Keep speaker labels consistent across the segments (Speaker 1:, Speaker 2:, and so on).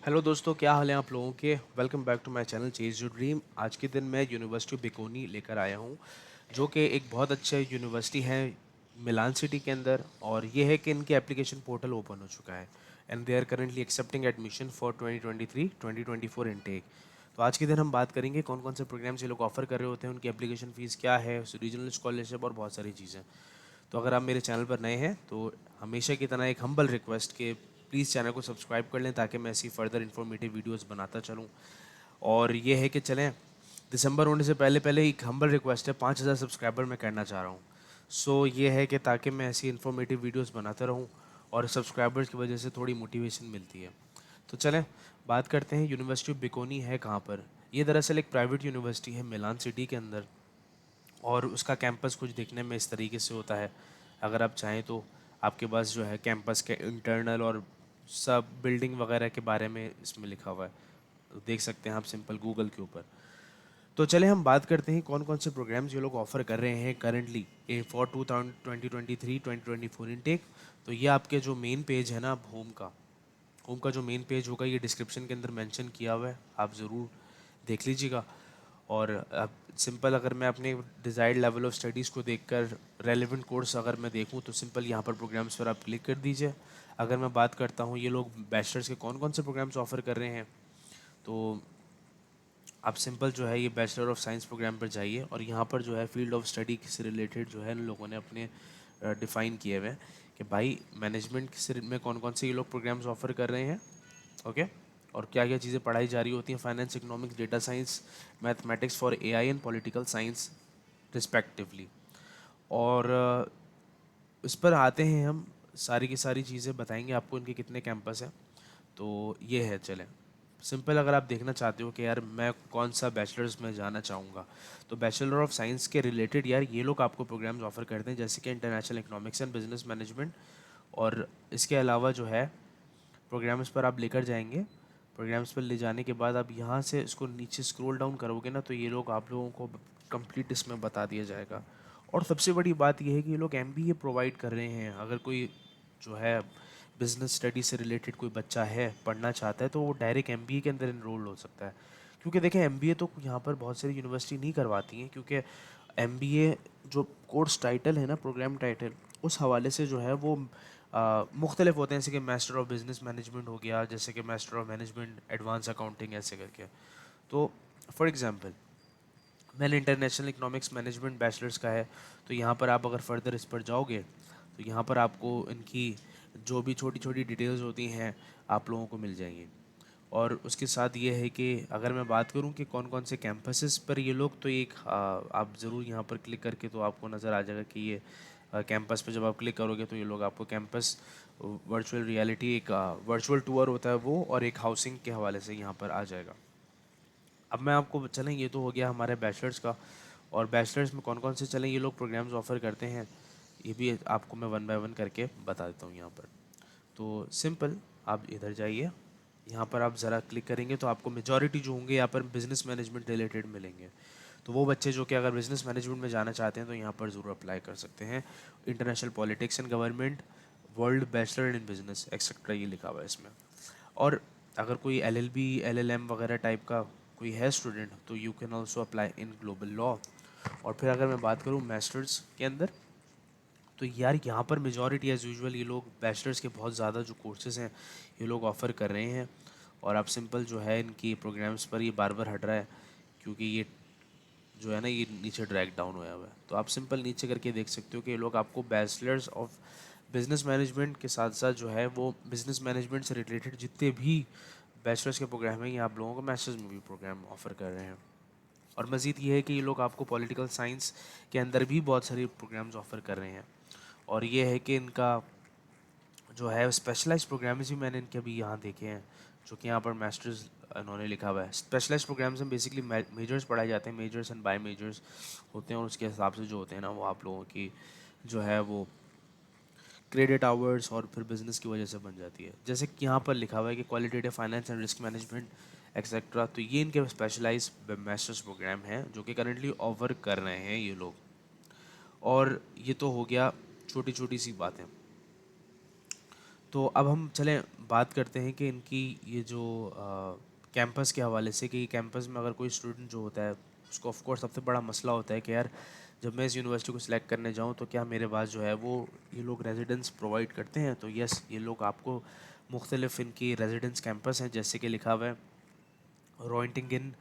Speaker 1: Hello दोस्तों, क्या हाल है आप लोगों के। Welcome back to my channel chase your dream. आज के दिन मैं यूनिवर्सिटी बिकोनी लेकर आया हूँ, जो कि एक बहुत अच्छा यूनिवर्सिटी है मिलान सिटी के अंदर। और ये है कि इनके एप्लीकेशन पोर्टल ओपन हो चुका है and they are currently accepting admission for 2023-2024 intake. तो आज के दिन हम बात करेंगे कौन कौन से प्रोग्राम्स ये लोग ऑफर कर रहे होते हैं, उनकी एप्लीकेशन फ़ीस क्या है, रीजनल स्कॉलरशिप और बहुत सारी चीज़ें। तो अगर आप मेरे चैनल पर नए हैं तो हमेशा की तरह एक हम्बल रिक्वेस्ट के प्लीज़ चैनल को सब्सक्राइब कर लें, ताकि मैं ऐसी फर्दर इन्फॉर्मेटिव वीडियोस बनाता चलूँ। और ये है कि चलें, दिसंबर होने से पहले पहले एक हम्बल रिक्वेस्ट है, 5,000 सब्सक्राइबर मैं करना चाह रहा हूँ। सो ये है कि ताकि मैं ऐसी इन्फॉर्मेटिव वीडियोस बनाता रहूँ, और सब्सक्राइबर्स की वजह से थोड़ी मोटिवेशन मिलती है। तो चलें बात करते हैं यूनिवर्सिटी ऑफ बिकोनी है कहाँ पर। ये दरअसल एक प्राइवेट यूनिवर्सिटी है मिलान सिटी के अंदर, और उसका कैंपस कुछ देखने में इस तरीके से होता है। अगर आप चाहें तो आपके पास जो है कैंपस के इंटरनल और सब बिल्डिंग वगैरह के बारे में इसमें लिखा हुआ है, तो देख सकते हैं आप सिंपल गूगल के ऊपर। तो चले हम बात करते हैं कौन कौन से प्रोग्राम्स ये लोग ऑफर कर रहे हैं करंटली ए फॉर 2023-2024 इनटेक। तो ये आपके जो मेन पेज है ना, होम का जो मेन पेज होगा, ये डिस्क्रिप्शन के अंदर मेंशन किया हुआ है, आप ज़रूर देख लीजिएगा। और अब सिंपल अगर मैं अपने डिज़ायर्ड लेवल ऑफ स्टडीज़ को देखकर रेलेवेंट कोर्स अगर मैं देखूं, तो सिंपल यहाँ पर प्रोग्राम्स पर आप क्लिक कर दीजिए। अगर मैं बात करता हूँ ये लोग बैचलर्स के कौन कौन से प्रोग्राम्स ऑफर कर रहे हैं, तो आप सिंपल जो है ये बैचलर ऑफ साइंस प्रोग्राम पर जाइए, और यहाँ पर जो है फील्ड ऑफ स्टडी से रिलेटेड जो है इन लोगों ने अपने डिफ़ाइन किए हुए हैं कि भाई मैनेजमेंट से में कौन कौन से ये लोग प्रोग्राम्स ऑफर कर रहे हैं। ओके। और क्या क्या चीज़ें पढ़ाई जा रही होती हैं, finance, economics, data science, mathematics for AI and political science respectively. और इस पर आते हैं हम, सारी की सारी चीज़ें बताएंगे आपको इनके कितने कैंपस हैं। तो ये है, चलें सिंपल अगर आप देखना चाहते हो कि यार मैं कौन सा बैचलर्स में जाना चाहूँगा, तो बैचलर ऑफ साइंस के रिलेटेड यार ये लोग आपको प्रोग्राम्स ऑफर करते हैं, जैसे कि international economics and business management. और इसके अलावा जो है प्रोग्राम्स पर आप लेकर जाएंगे। प्रोग्राम्स पर ले जाने के बाद आप यहाँ से इसको नीचे स्क्रॉल डाउन करोगे ना, तो ये लोग आप लोगों को कंप्लीट इसमें बता दिया जाएगा। और सबसे बड़ी बात यह है कि ये लोग एमबीए प्रोवाइड कर रहे हैं। अगर कोई जो है बिजनेस स्टडी से रिलेटेड कोई बच्चा है, पढ़ना चाहता है, तो वो डायरेक्ट एमबीए के अंदर इनरोल हो सकता है। क्योंकि देखें एमबीए तो यहाँ पर बहुत सारी यूनिवर्सिटी नहीं करवाती हैं, क्योंकि एमबीए जो कोर्स टाइटल है ना, प्रोग्राम टाइटल, उस हवाले से जो है वो मुख्तलिफ होते हैं। जैसे कि मास्टर ऑफ बिजनेस मैनेजमेंट हो गया, जैसे कि master of management advance accounting, ऐसे करके। तो फॉर एग्जांपल मैंने इंटरनेशनल इकोनॉमिक्स मैनेजमेंट बैचलर्स का है, तो यहाँ पर आप अगर फर्दर इस पर जाओगे, तो यहाँ पर आपको इनकी जो भी छोटी छोटी डिटेल्स होती हैं आप लोगों को मिल जाएंगी। और उसके साथ ये है कि अगर मैं बात करूं कि कौन कौन से कैंपसेस पर ये लोग, तो एक आप ज़रूर यहाँ पर क्लिक करके तो आपको नज़र आ जाएगा कि ये कैंपस पे जब आप क्लिक करोगे तो ये लोग आपको कैंपस वर्चुअल रियलिटी, एक वर्चुअल टूर होता है वो, और एक हाउसिंग के हवाले से यहाँ पर आ जाएगा। अब मैं आपको चलें, ये तो हो गया हमारे बैचलर्स का। और बैचलर्स में कौन कौन से चलें ये लोग प्रोग्राम्स ऑफ़र करते हैं, ये भी आपको मैं वन बाय वन करके बता देता हूँ यहाँ पर। तो सिंपल आप इधर जाइए, यहाँ पर आप ज़रा क्लिक करेंगे तो आपको मेजॉरिटी जो होंगे यहाँ पर बिज़नेस मैनेजमेंट रिलेटेड मिलेंगे। तो वो बच्चे जो कि अगर बिज़नेस मैनेजमेंट में जाना चाहते हैं तो यहाँ पर ज़रूर अप्लाई कर सकते हैं। International politics and government, world bachelor in business etcetera, ये लिखा हुआ है इसमें। और अगर कोई एलएलबी, एलएलएम वगैरह टाइप का कोई है स्टूडेंट, तो you can also apply in global law. और फिर अगर मैं बात करूँ मास्टर्स के अंदर, तो यार यहाँ पर मेजॉरिटी एज़ यूजुअल ये लोग बैचलर्स के बहुत ज़्यादा जो कोर्सेज़ हैं ये लोग ऑफ़र कर रहे हैं। और आप सिंपल जो है इनकी प्रोग्राम्स पर ये बार बार हट रहा है, क्योंकि ये जो है ना ये नीचे ड्रैग डाउन होया हुआ है। तो आप सिंपल नीचे करके देख सकते हो कि ये लोग आपको बैचलर्स ऑफ बिजनेस मैनेजमेंट के साथ साथ जो है वो बिजनेस मैनेजमेंट से रिलेटेड जितने भी बैचलर्स के प्रोग्राम हैं, ये आप लोगों को मास्टर्स में भी प्रोग्राम ऑफर कर रहे हैं। और मज़ीद ये है कि ये लोग आपको पॉलिटिकल साइंस के अंदर भी बहुत सारे प्रोग्राम्स ऑफर कर रहे हैं। और ये है कि इनका जो है स्पेशलाइज्ड प्रोग्राम्स भी मैंने इनके अभी यहाँ देखे हैं, जो कि यहाँ पर मास्टर्स इन्होंने लिखा हुआ है। स्पेशलाइज्ड प्रोग्राम्स में बेसिकली मेजर्स पढ़ाए जाते हैं, मेजर्स एंड बाय मेजर्स होते हैं, और उसके हिसाब से जो होते हैं ना वो आप लोगों की जो है वो क्रेडिट आवर्स और फिर बिजनेस की वजह से बन जाती है। जैसे कि यहाँ पर लिखा हुआ है कि qualitative finance and risk management etcetera, तो ये इनके स्पेशलाइज मास्टर्स प्रोग्राम हैं जो कि करंटली ऑफर कर रहे हैं ये लोग। और ये तो हो गया छोटी छोटी सी बातें। तो अब हम चलें बात करते हैं कि इनकी ये जो कैंपस के हवाले से, कि कैंपस में अगर कोई स्टूडेंट जो होता है उसको ऑफ कोर्स सबसे बड़ा मसला होता है कि यार जब मैं इस यूनिवर्सिटी को सिलेक्ट करने जाऊँ तो क्या मेरे पास जो है वो ये लोग रेजिडेंस प्रोवाइड करते हैं। तो यस, ये लोग आपको मुख्तलिफ इनकी रेजिडेंस कैंपस हैं, जैसे कि लिखा हुआ है रॉइंटिंगन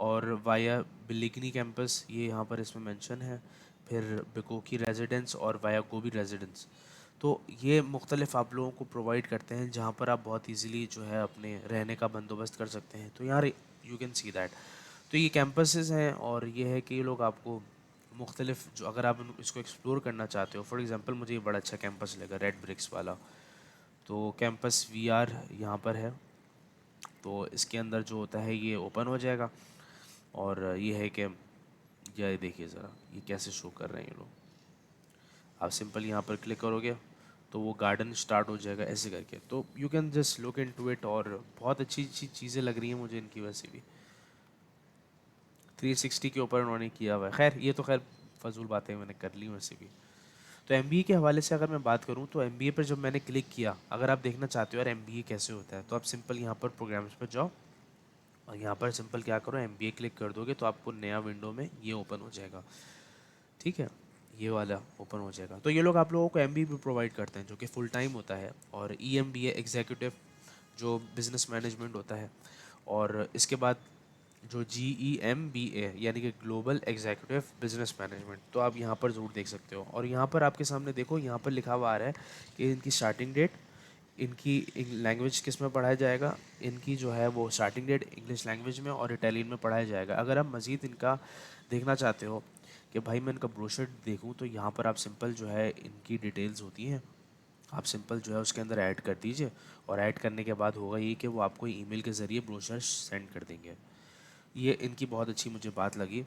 Speaker 1: और वाया बिलिगनी कैंपस, ये यहाँ पर इसमें मेंशन है। फिर बिकोकी रेजिडेंस और वाया गोबी रेजिडेंस। तो ये मुख्तलिफ आप लोगों को प्रोवाइड करते हैं जहाँ पर आप बहुत इजीली जो है अपने रहने का बंदोबस्त कर सकते हैं। तो यार यू कैन सी दैट। तो ये कैंपसेस हैं और ये है कि ये लोग आपको मुख्तलिफ जो, अगर आप इसको एक्सप्लोर करना चाहते हो, फॉर एग्ज़ाम्पल मुझे ये बड़ा अच्छा कैंपस लगा रेड ब्रिक्स वाला। तो कैंपस वी आर यहाँ पर है। तो इसके अंदर जो होता है ये ओपन हो जाएगा। और ये है कि ये देखिए ज़रा ये कैसे शो कर रहे हैं ये लोग। आप सिंपल यहाँ पर क्लिक करोगे तो वो गार्डन स्टार्ट हो जाएगा ऐसे करके। तो you can just look into it, और बहुत अच्छी अच्छी चीज़ें लग रही हैं मुझे इनकी वैसे भी। 360 के ऊपर उन्होंने किया हुआ है। खैर ये तो खैर फजूल बातें मैंने कर ली वैसे भी। तो एमबीए के हवाले से अगर मैं बात करूँ तो एमबीए पर जब मैंने क्लिक किया, अगर आप देखना चाहते हो यार एमबीए कैसे होता है, तो आप सिंपल यहाँ पर प्रोग्राम्स पर जाओ और यहाँ पर सिंपल क्या करो, एमबीए क्लिक कर दोगे तो आपको नया विंडो में ये ओपन हो जाएगा। ठीक है, ये वाला ओपन हो जाएगा। तो ये लोग आप लोगों को एमबीए भी प्रोवाइड करते हैं जो कि फुल टाइम होता है, और ईएमबीए एग्जीक्यूटिव जो बिजनेस मैनेजमेंट होता है। और इसके बाद जो GEMBA यानी कि ग्लोबल एग्जीक्यूटिव बिजनेस मैनेजमेंट, तो आप यहाँ पर ज़रूर देख सकते हो। और यहाँ पर आपके सामने देखो, यहाँ पर लिखा हुआ आ रहा है कि इनकी स्टार्टिंग डेट, इनकी लैंग्वेज किस में पढ़ाया जाएगा, इनकी जो है वो स्टार्टिंग डेट इंग्लिश लैंग्वेज में और इटालियन में पढ़ाया जाएगा। अगर आप मज़ीद इनका देखना चाहते हो कि भाई मैं इनका ब्रोशर देखूं, तो यहाँ पर आप सिंपल जो है इनकी डिटेल्स होती हैं, आप सिंपल जो है उसके अंदर ऐड कर दीजिए। और ऐड करने के बाद होगा ये कि वो आपको ईमेल के ज़रिए ब्रोशर सेंड कर देंगे। ये इनकी बहुत अच्छी मुझे बात लगी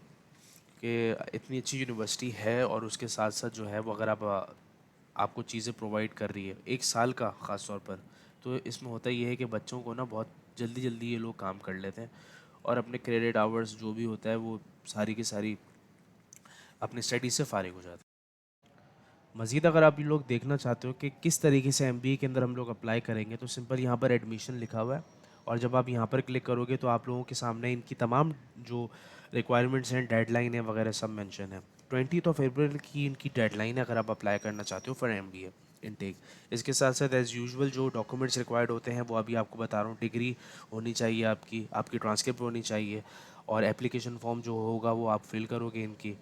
Speaker 1: कि इतनी अच्छी यूनिवर्सिटी है और उसके साथ साथ जो है वो अगर आप आपको चीज़ें प्रोवाइड कर रही है 1 साल का ख़ास तौर पर। तो इसमें होता ये है कि बच्चों को ना बहुत जल्दी जल्दी ये लोग काम कर लेते हैं और अपने क्रेडिट आवर्स जो भी होता है वो सारी की सारी अपनी स्टडी से फ़ारिग हो जाते हैं। मज़ीद अगर आप ये लोग देखना चाहते हो कि किस तरीके से एमबीए के अंदर हम लोग अप्लाई करेंगे, तो सिंपल यहाँ पर एडमिशन लिखा हुआ है। और जब आप यहाँ पर क्लिक करोगे तो आप लोगों के सामने इनकी तमाम जो रिक्वायरमेंट्स हैं, डेडलाइन है वगैरह सब मेंशन है। 20 की इनकी डेडलाइन है अगर आप अप्लाई करना चाहते हो फॉर एमबीए इनटेक। इसके साथ साथ एज़ यूजुअल जो डॉक्यूमेंट्स रिक्वायर्ड होते हैं वो अभी आपको बता रहा हूँ। डिग्री होनी चाहिए आपकी, आपकी ट्रांसक्रिप्ट होनी चाहिए, और एप्लीकेशन फॉर्म जो होगा वो आप फिल करोगे इनकी।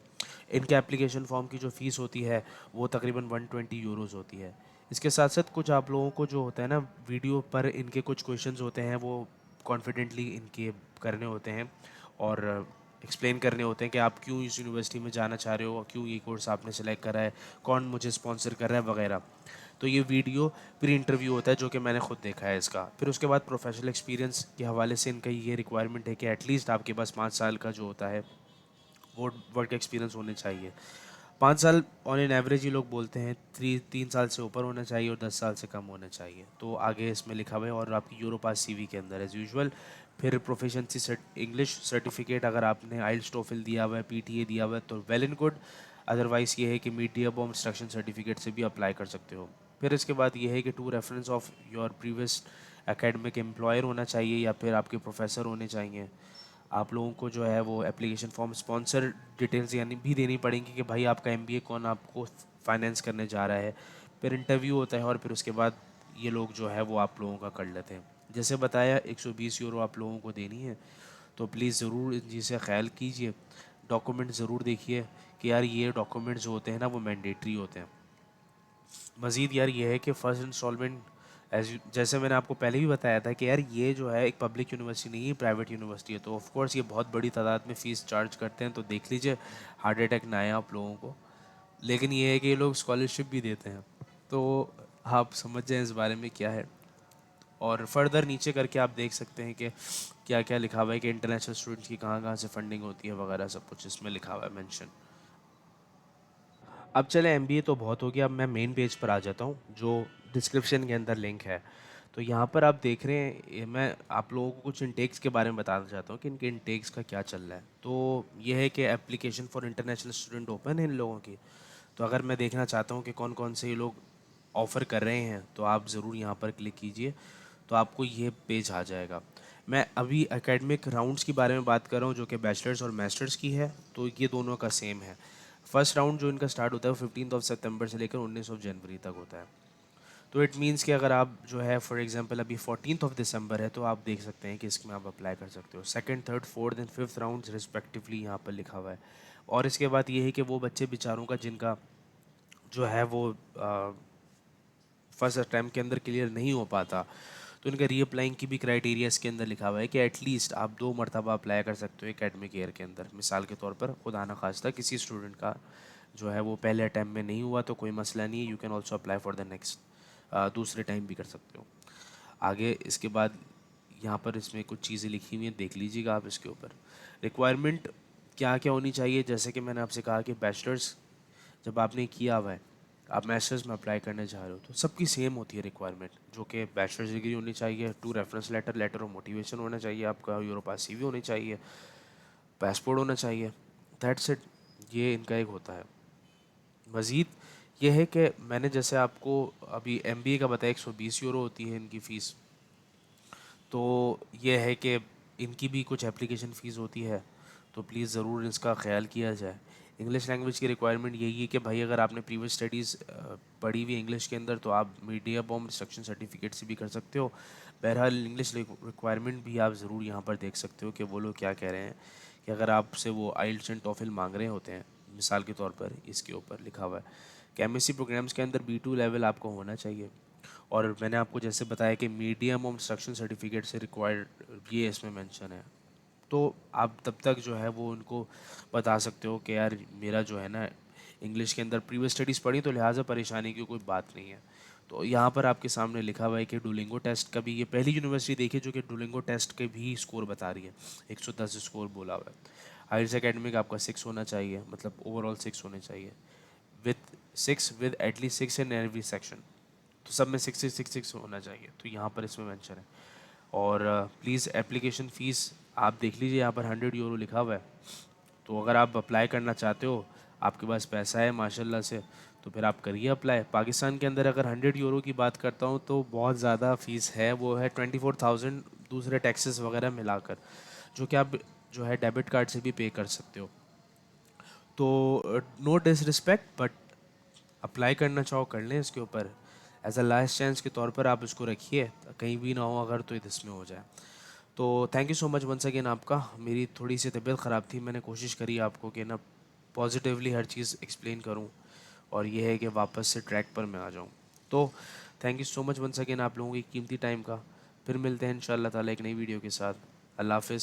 Speaker 1: इनके एप्लीकेशन फॉर्म की जो फ़ीस होती है वो तकरीबन 120 यूरोज़ होती है। इसके साथ साथ कुछ आप लोगों को जो होता है ना, वीडियो पर इनके कुछ क्वेश्चंस होते हैं वो कॉन्फिडेंटली इनके करने होते हैं और एक्सप्लेन करने होते हैं कि आप क्यों इस यूनिवर्सिटी में जाना चाह रहे हो, क्यों ये कोर्स आपने सेलेक्ट करा है, कौन मुझे स्पॉन्सर कर रहा है वगैरह। तो ये वीडियो प्री इंटरव्यू होता है जो कि मैंने खुद देखा है इसका। फिर उसके बाद प्रोफेशनल एक्सपीरियंस के हवाले से इनका ये रिक्वायरमेंट है कि एटलीस्ट आपके पास 5 साल का जो होता है वो वर्क एक्सपीरियंस होने चाहिए। 5 साल ऑन एन एवरेज ये लोग बोलते हैं, 3 साल से ऊपर होना चाहिए और 10 साल से कम होना चाहिए। तो आगे इसमें लिखा हुआ है, और आपकी यूरोपास सीवी के अंदर एज यूजुअल। फिर प्रोफिशिएंसी इंग्लिश सर्टिफिकेट, अगर आपने आइल्स टोफिल दिया हुआ है, पीटीए दिया हुआ है तो वेल एंड गुड। अदरवाइज़ ये है कि मीडिया बॉम इंस्ट्रक्शन सर्टिफिकेट से भी अप्लाई कर सकते हो। फिर इसके बाद ये है कि 2 reference of your previous academic employer होना चाहिए या फिर आपके प्रोफेसर होने चाहिए। आप लोगों को जो है वो एप्लीकेशन फॉर्म स्पॉन्सर डिटेल्स यानी भी देनी पड़ेंगी कि भाई आपका एमबीए कौन आपको फाइनेंस करने जा रहा है। फिर इंटरव्यू होता है और फिर उसके बाद ये लोग जो है वो आप लोगों का कर लेते हैं। जैसे बताया 120 यूरो आप लोगों को देनी है। तो प्लीज़ ज़रूर इन चीज़ से ख्याल कीजिए। डॉक्यूमेंट ज़रूर देखिए कि यार ये डॉक्यूमेंट जो होते हैं ना वो मैंडेटरी होते हैं। मज़ीद यार ये है कि फ़र्स्ट इंस्टॉलमेंट जैसे मैंने आपको पहले भी बताया था कि यार ये जो है एक पब्लिक यूनिवर्सिटी नहीं है, प्राइवेट यूनिवर्सिटी है। तो ऑफ कोर्स ये बहुत बड़ी तादाद में फ़ीस चार्ज करते हैं। तो देख लीजिए हार्ट अटैक ना आए आप लोगों को। लेकिन ये है कि ये लोग स्कॉलरशिप भी देते हैं। तो आप समझ जाएं इस बारे में क्या है। और फर्दर नीचे करके आप देख सकते हैं कि क्या क्या लिखा हुआ है कि इंटरनेशनल स्टूडेंट्स की कहाँ कहाँ से फंडिंग होती है वगैरह सब कुछ इसमें लिखा हुआ है मेंशन। अब चले एमबीए तो बहुत हो गया, अब मैं मेन पेज पर आ जाता हूँ जो डिस्क्रिप्शन के अंदर लिंक है। तो यहाँ पर आप देख रहे हैं मैं आप लोगों को कुछ इंटेक्स के बारे में बताना चाहता हूँ कि इनके इंटेक्स का क्या चल रहा है। तो ये है कि application for international student open है इन लोगों की। तो अगर मैं देखना चाहता हूँ कि कौन कौन से ये लोग ऑफ़र कर रहे हैं तो आप ज़रूर यहाँ पर क्लिक कीजिए, तो आपको ये पेज आ जाएगा। मैं अभी एकेडमिक राउंड्स के बारे में बात कर रहा हूँ जो कि बैचलर्स और मास्टर्स की है, तो ये दोनों का सेम है। फर्स्ट राउंड जो इनका स्टार्ट होता है वो 15 सितंबर से लेकर 19 जनवरी तक होता है। तो इट मीन्स कि अगर आप जो है फॉर एग्जांपल अभी 14 दिसंबर है तो आप देख सकते हैं कि इसमें आप अप्लाई कर सकते हो। Second, third, fourth and fifth round respectively यहाँ पर लिखा हुआ है। और इसके बाद ये है कि वो बच्चे बेचारों का जिनका जो है वो फर्स्ट अटैम्प्ट के अंदर क्लियर नहीं हो पाता, तो उनका रीअप्लाइंग की भी क्राइटेरिया इसके अंदर लिखा हुआ है कि एटलीस्ट आप 2 मरतबा अप्लाई कर सकते हो एकेडमिक ईयर के अंदर। मिसाल के तौर पर खुदा ना खास्ता किसी स्टूडेंट का जो है वो पहले अटैम्प्ट में नहीं हुआ तो कोई मसला नहीं है, you can also apply for the next, दूसरे टाइम भी कर सकते हो। आगे इसके बाद यहाँ पर इसमें कुछ चीज़ें लिखी हुई हैं, देख लीजिएगा आप इसके ऊपर। रिक्वायरमेंट क्या क्या होनी चाहिए, जैसे कि मैंने आपसे कहा कि बैचलर्स जब आपने किया हुआ है, आप मास्टर्स में अप्लाई करने जा रहे हो तो सबकी सेम होती है रिक्वायरमेंट, जो कि बैचलर्स डिग्री होनी चाहिए, 2 reference letter, letter of motivation होना चाहिए आपका, योर पास सीवी होनी चाहिए, पासपोर्ट होना चाहिए। दैट्स इट, ये इनका एक होता है। मज़ीद ये है कि मैंने जैसे आपको अभी एमबीए का बताया, 120 यूरो होती है इनकी फ़ीस। तो ये है कि इनकी भी कुछ एप्लीकेशन फ़ीस होती है, तो प्लीज़ ज़रूर इसका ख्याल किया जाए। इंग्लिश लैंग्वेज की रिक्वायरमेंट यही है कि भाई अगर आपने प्रीवियस स्टडीज़ पढ़ी हुई इंग्लिश के अंदर तो आप मीडिया बॉम इंस्ट्रक्शन सर्टिफिकेट से भी कर सकते हो। बहरहाल इंग्लिश रिक्वायरमेंट भी आप ज़रूर यहाँ पर देख सकते हो कि वो लोग क्या कह रहे हैं, कि अगर आपसे वो आइल्स एंड टॉफिल मांग रहे होते हैं, मिसाल के तौर पर इसके ऊपर लिखा हुआ है कि एमएससी प्रोग्राम्स के अंदर B2 लेवल आपको होना चाहिए। और मैंने आपको जैसे बताया कि मीडियम ऑफ इंस्ट्रक्शन सर्टिफिकेट से रिक्वायर्ड ये इसमें मेंशन है। तो आप तब तक जो है वो उनको बता सकते हो कि यार मेरा जो है ना इंग्लिश के अंदर प्रीवियस स्टडीज़ पढ़ी, तो लिहाजा परेशानी की कोई बात नहीं है। तो यहाँ पर आपके सामने लिखा हुआ है कि डुलिंगो टेस्ट का भी, ये पहली यूनिवर्सिटी देखी जो कि डुलिंगो टेस्ट के भी स्कोर बता रही है। 110 स्कोर बोला हुआ है। हायर एकेडमिक आपका 6 होना चाहिए, मतलब ओवरऑल 6 होने चाहिए, with 6 with at least 6 in every section. तो सब में 6 6 6 होना चाहिए, तो यहाँ पर इसमें मेंशन है। और प्लीज़ एप्लीकेशन फ़ीस आप देख लीजिए, यहाँ पर 100 यूरो लिखा हुआ है। तो अगर आप अप्लाई करना चाहते हो, आपके पास पैसा है माशाल्लाह से, तो फिर आप करिए अप्लाई। पाकिस्तान के अंदर अगर 100 यूरो की बात करता हूँ तो बहुत ज़्यादा फ़ीस है, वो है 24,000 दूसरे टैक्सेस वगैरह मिलाकर, जो कि आप जो है डेबिट कार्ड से भी पे कर सकते हो। तो नो डिसरिस्पेक्ट, बट अप्लाई करना चाहो कर लें इसके ऊपर, एज अ लास्ट चांस के तौर पर आप इसको रखिए, कहीं भी ना हो अगर तो इसमें हो जाए। तो thank you so much once again आपका। मेरी थोड़ी सी तबीयत ख़राब थी, मैंने कोशिश करी आपको कि ना पॉजिटिवली हर चीज़ एक्सप्लेन करूं, और ये है कि वापस से ट्रैक पर मैं आ जाऊं। तो thank you so much once again आप लोगों की कीमती टाइम का। फिर मिलते हैं इंशाल्लाह ताला एक नई वीडियो के साथ। अल्लाह हाफ़िज़।